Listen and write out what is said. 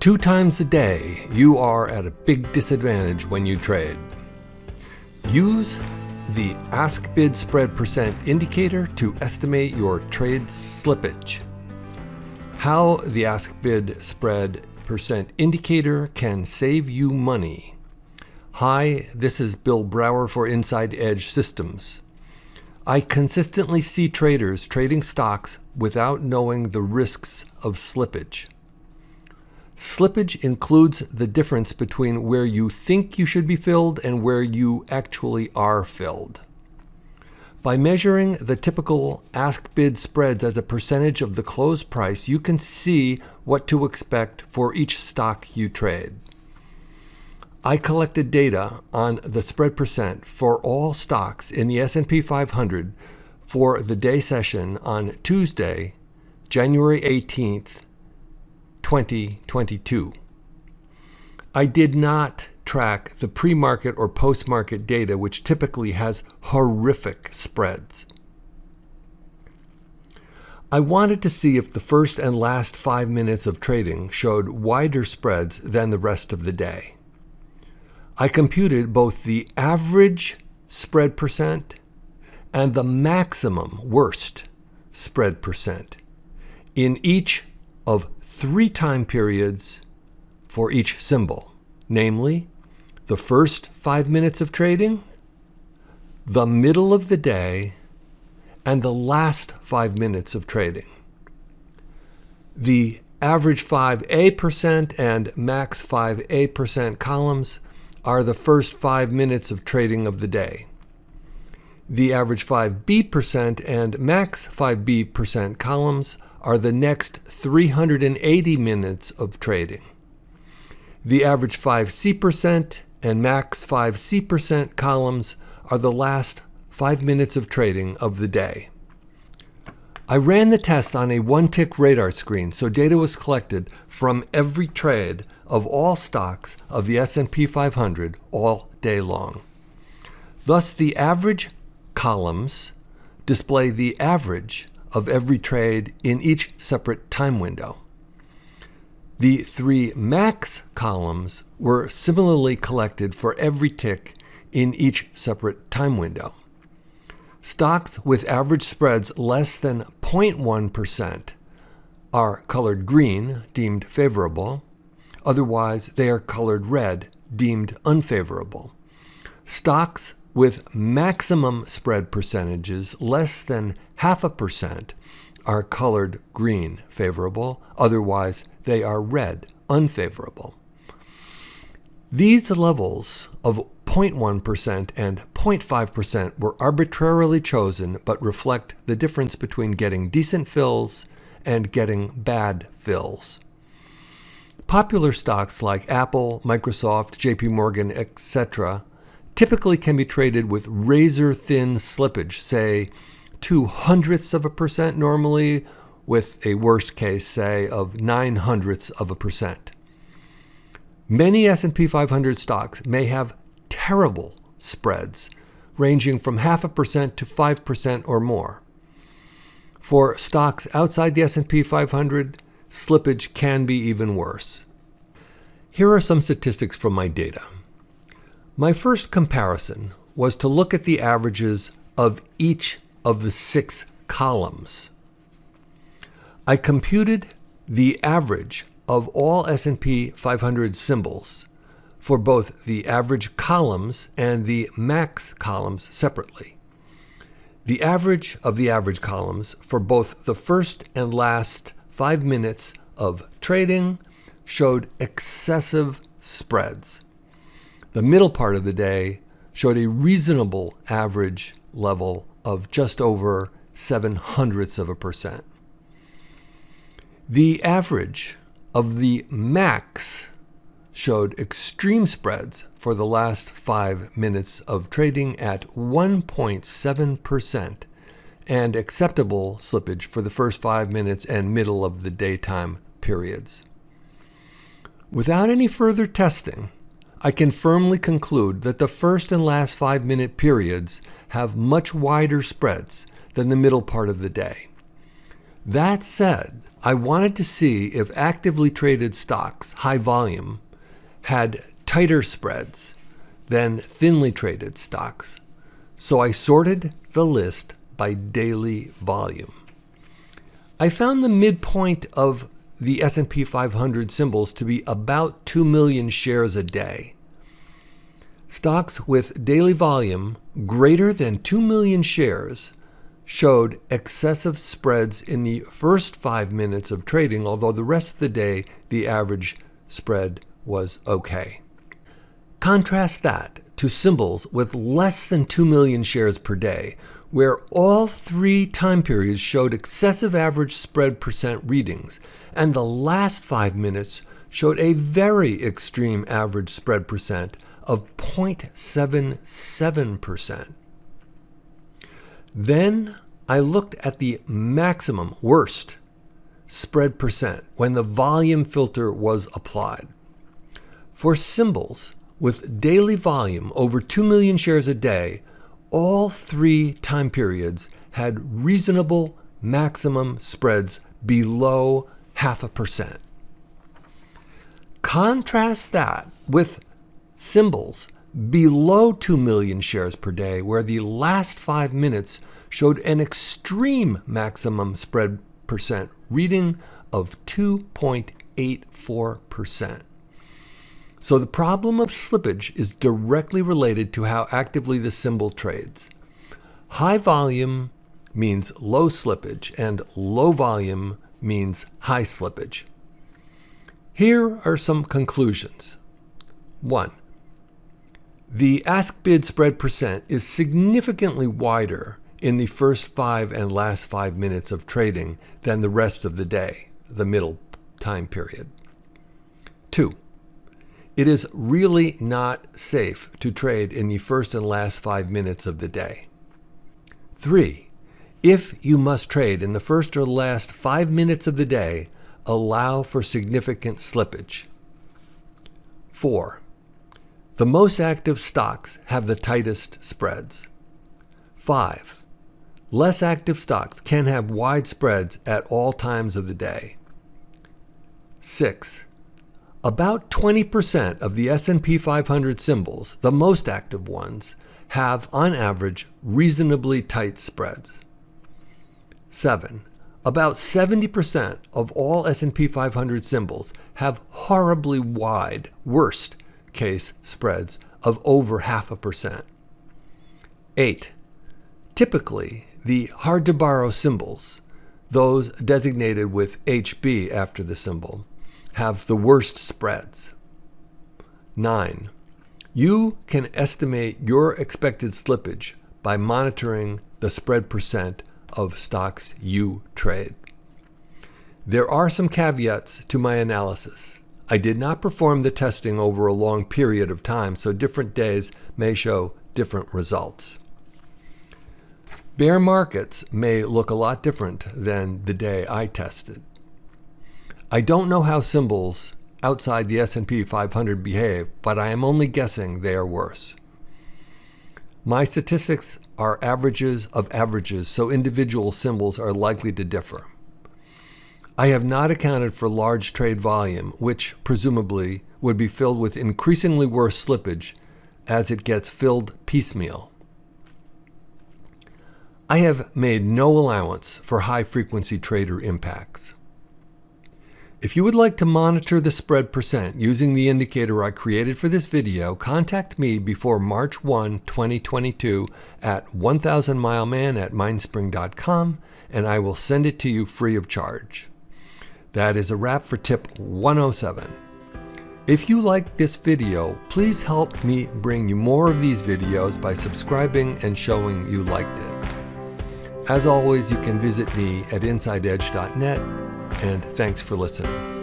2 times a day, you are at a big disadvantage when you trade. Use the Ask Bid Spread Percent indicator to estimate your trade slippage. How the Ask Bid Spread Percent indicator can save you money. Hi, this is Bill Brower for Inside Edge Systems. I consistently see traders trading stocks without knowing the risks of slippage. Slippage includes the difference between where you think you should be filled and where you actually are filled. By measuring the typical ask bid spreads as a percentage of the close price, you can see what to expect for each stock you trade. I collected data on the spread percent for all stocks in the S&P 500 for the day session on Tuesday, January 18th, 2022. I did not track the pre-market or post-market data, which typically has horrific spreads. I wanted to see if the first and last 5 minutes of trading showed wider spreads than the rest of the day. I computed both the average spread percent and the maximum worst spread percent in each of 3 time periods for each symbol, namely the first 5 minutes of trading, the middle of the day, and the last 5 minutes of trading. The average 5A percent and max 5A percent columns are the first 5 minutes of trading of the day. The average 5B percent and max 5B percent columns are the next 380 minutes of trading. The average 5C percent and max 5C percent columns are the last 5 minutes of trading of the day. I ran the test on a 1-tick radar screen, so data was collected from every trade of all stocks of the S&P 500 all day long. Thus, the average columns display the average of every trade in each separate time window. The 3 max columns were similarly collected for every tick in each separate time window. Stocks with average spreads less than 0.1% are colored green, deemed favorable. Otherwise, they are colored red, deemed unfavorable. Stocks with maximum spread percentages less than 0.5% are colored green, favorable. Otherwise, they are red, unfavorable. These levels of 0.1% and 0.5% were arbitrarily chosen but reflect the difference between getting decent fills and getting bad fills. Popular stocks like Apple, Microsoft, JP Morgan, etc. typically can be traded with razor-thin slippage, say 0.02% normally, with a worst case, say, of 0.09%. Many S&P 500 stocks may have terrible spreads, ranging from 0.5% to 5% or more. For stocks outside the S&P 500, slippage can be even worse. Here are some statistics from my data. My first comparison was to look at the averages of each of the 6 columns. I computed the average of all S&P 500 symbols for both the average columns and the max columns separately. The average of the average columns for both the first and last 5 minutes of trading showed excessive spreads. The middle part of the day showed a reasonable average level of just over 0.07%. The average of the max showed extreme spreads for the last 5 minutes of trading at 1.7% and acceptable slippage for the first 5 minutes and middle of the daytime periods. Without any further testing, I can firmly conclude that the first and last 5-minute periods have much wider spreads than the middle part of the day. That said, I wanted to see if actively traded stocks, high volume, had tighter spreads than thinly traded stocks. So I sorted the list by daily volume. I found the midpoint of the S&P 500 symbols to be about 2 million shares a day. Stocks with daily volume greater than 2 million shares showed excessive spreads in the first 5 minutes of trading, although the rest of the day the average spread was okay. Contrast that to symbols with less than 2 million shares per day, where all 3 time periods showed excessive average spread percent readings, and the last 5 minutes showed a very extreme average spread percent of 0.77%. Then I looked at the maximum, worst, spread percent when the volume filter was applied. For symbols with daily volume over 2 million shares a day, all 3 time periods had reasonable maximum spreads below 0.5%. Contrast that with symbols below 2 million shares per day, where the last 5 minutes showed an extreme maximum spread percent reading of 2.84%. So the problem of slippage is directly related to how actively the symbol trades. High volume means low slippage, and low volume means high slippage. Here are some conclusions. 1. The ask-bid spread percent is significantly wider in the first 5 and last 5 minutes of trading than the rest of the day, the middle time period. 2. It is really not safe to trade in the first and last 5 minutes of the day. 3. If you must trade in the first or last 5 minutes of the day, allow for significant slippage. 4. The most active stocks have the tightest spreads. 5. Less active stocks can have wide spreads at all times of the day. 6. About 20% of the S&P 500 symbols, the most active ones, have, on average, reasonably tight spreads. 7. About 70% of all S&P 500 symbols have horribly wide, worst case spreads of over 0.5%. 8. Typically, the hard-to-borrow symbols, those designated with HB after the symbol, have the worst spreads. 9. You can estimate your expected slippage by monitoring the spread percent of stocks you trade. There are some caveats to my analysis. I did not perform the testing over a long period of time, so different days may show different results. Bear markets may look a lot different than the day I tested. I don't know how symbols outside the S&P 500 behave, but I am only guessing they are worse. My statistics are averages of averages, so individual symbols are likely to differ. I have not accounted for large trade volume, which presumably would be filled with increasingly worse slippage as it gets filled piecemeal. I have made no allowance for high-frequency trader impacts. If you would like to monitor the spread percent using the indicator I created for this video, contact me before March 1, 2022 at 1000mileman@mindspring.com, and I will send it to you free of charge. That is a wrap for tip 107. If you liked this video, please help me bring you more of these videos by subscribing and showing you liked it. As always, you can visit me at insideedge.net, and thanks for listening.